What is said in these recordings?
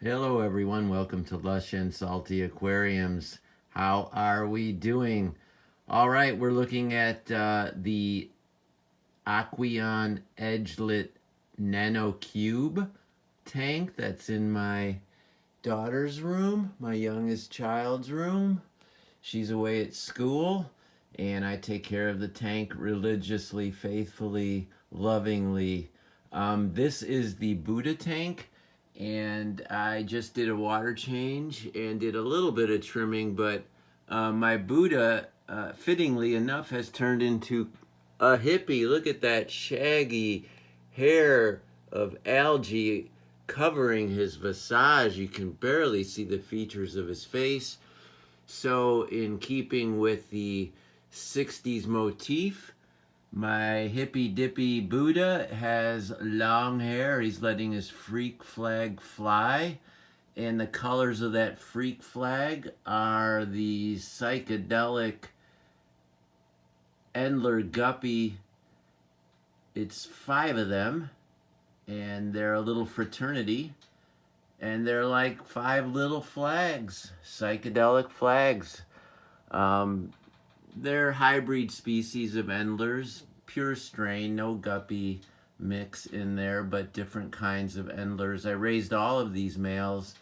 Hello, everyone. Welcome to Lush and Salty Aquariums. How are we doing? All right, we're looking at the Aqueon Edgelit Nano Cube tank that's in my daughter's room, my youngest child's room. She's away at school, and I take care of the tank religiously, faithfully, lovingly. This is the Buddha tank, and I just did a water change and did a little bit of trimming, but my Buddha, fittingly enough, has turned into a hippie. Look at that shaggy hair of algae covering his visage. You can barely see the features of his face. So, in keeping with the 60s motif, my hippy dippy Buddha has long hair. He's letting his freak flag fly. And the colors of that freak flag are the psychedelic Endler guppy. It's 5 of them, and they're a little fraternity. And they're like 5 little flags, psychedelic flags. They're hybrid species of endlers, pure strain, no guppy mix in there, but different kinds of endlers. I raised all of these males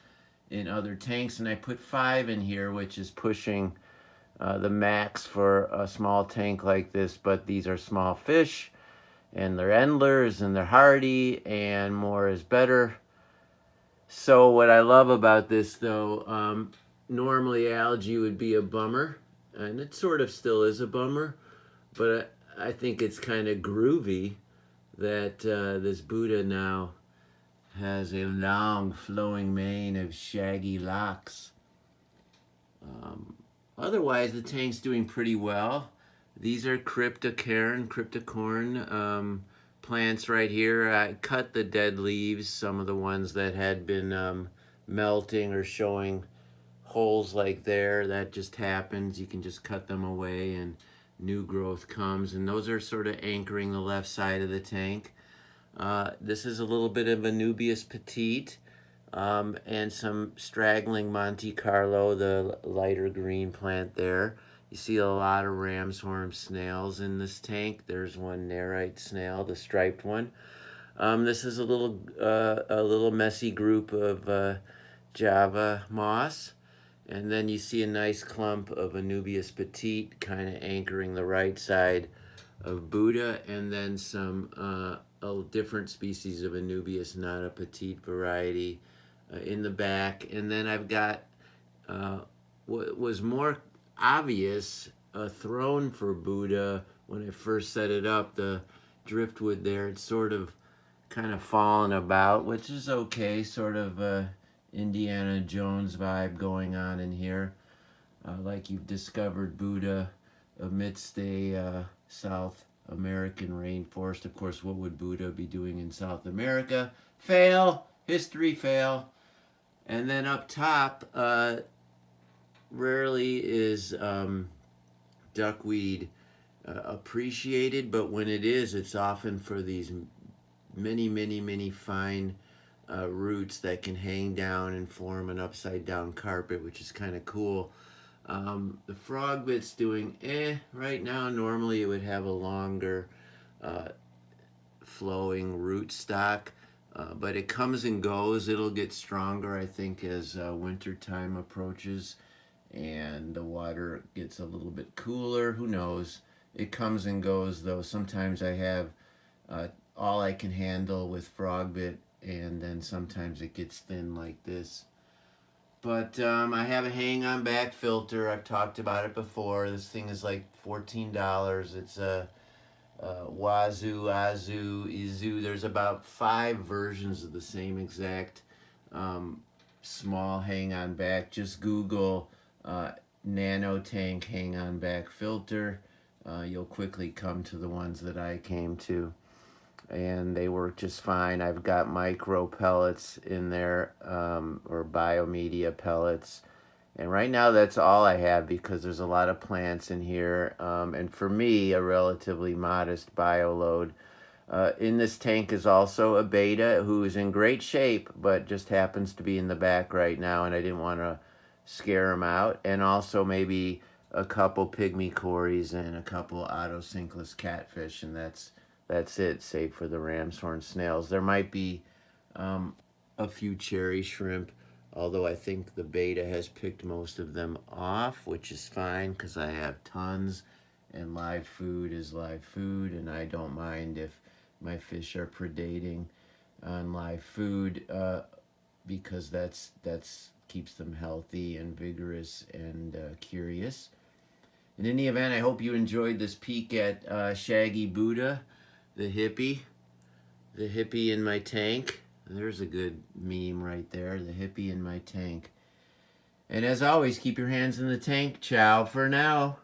in other tanks, and I put 5 in here, which is pushing the max for a small tank like this, but these are small fish, and they're endlers, and they're hardy, and more is better. So what I love about this, though, normally algae would be a bummer, and it sort of still is a bummer, but I think it's kind of groovy that this Buddha now has a long flowing mane of shaggy locks. Otherwise, the tank's doing pretty well. These are cryptocorn plants right here. I cut the dead leaves, some of the ones that had been melting or showing holes like there. That just happens. You can just cut them away and new growth comes. And those are sort of anchoring the left side of the tank. This is a little bit of Anubias petite. And some straggling Monte Carlo, the lighter green plant there. You see a lot of ram's horn snails in this tank. There's one narite snail, the striped one. This is a little messy group of Java moss. And then you see a nice clump of Anubias petite kind of anchoring the right side of Buddha, and then some a different species of Anubias, not a petite variety, in the back. And then I've got what was more obvious, a throne for Buddha. When I first set it up, the driftwood there, it's sort of kind of fallen about, which is okay, sort of Indiana Jones vibe going on in here, like you've discovered Buddha amidst a South American rainforest. Of course, what would Buddha be doing in South America? Fail, history fail. And then up top, rarely is duckweed appreciated, but when it is, it's often for these many fine roots that can hang down and form an upside down carpet, which is kind of cool. The frog bit's doing right now. Normally it would have a longer flowing root stock, but it comes and goes. It'll get stronger, I think, as winter time approaches and the water gets a little bit cooler. Who knows? It comes and goes, though. Sometimes I have all I can handle with frog bit, and then sometimes it gets thin like this. But I have a hang-on back filter. I've talked about it before. This thing is like $14. It's a Wazoo, Azu, Izu. There's about 5 versions of the same exact small hang-on back. Just Google Nano tank hang-on back filter. You'll quickly come to the ones that I came to, and they work just fine. I've got micro pellets in there, or biomedia pellets. And right now that's all I have because there's a lot of plants in here. And for me, a relatively modest bio load. In this tank is also a beta who is in great shape, but just happens to be in the back right now, and I didn't want to scare him out. And also maybe a couple pygmy cories and a couple autosynclus catfish, and that's it, save for the ram's horn snails. There might be a few cherry shrimp, although I think the beta has picked most of them off, which is fine because I have tons, and live food is live food, and I don't mind if my fish are predating on live food because that's keeps them healthy and vigorous and curious. In any event, I hope you enjoyed this peek at Shaggy Buddha, the hippie in my tank. There's a good meme right there, the hippie in my tank. And as always, keep your hands in the tank. Ciao for now.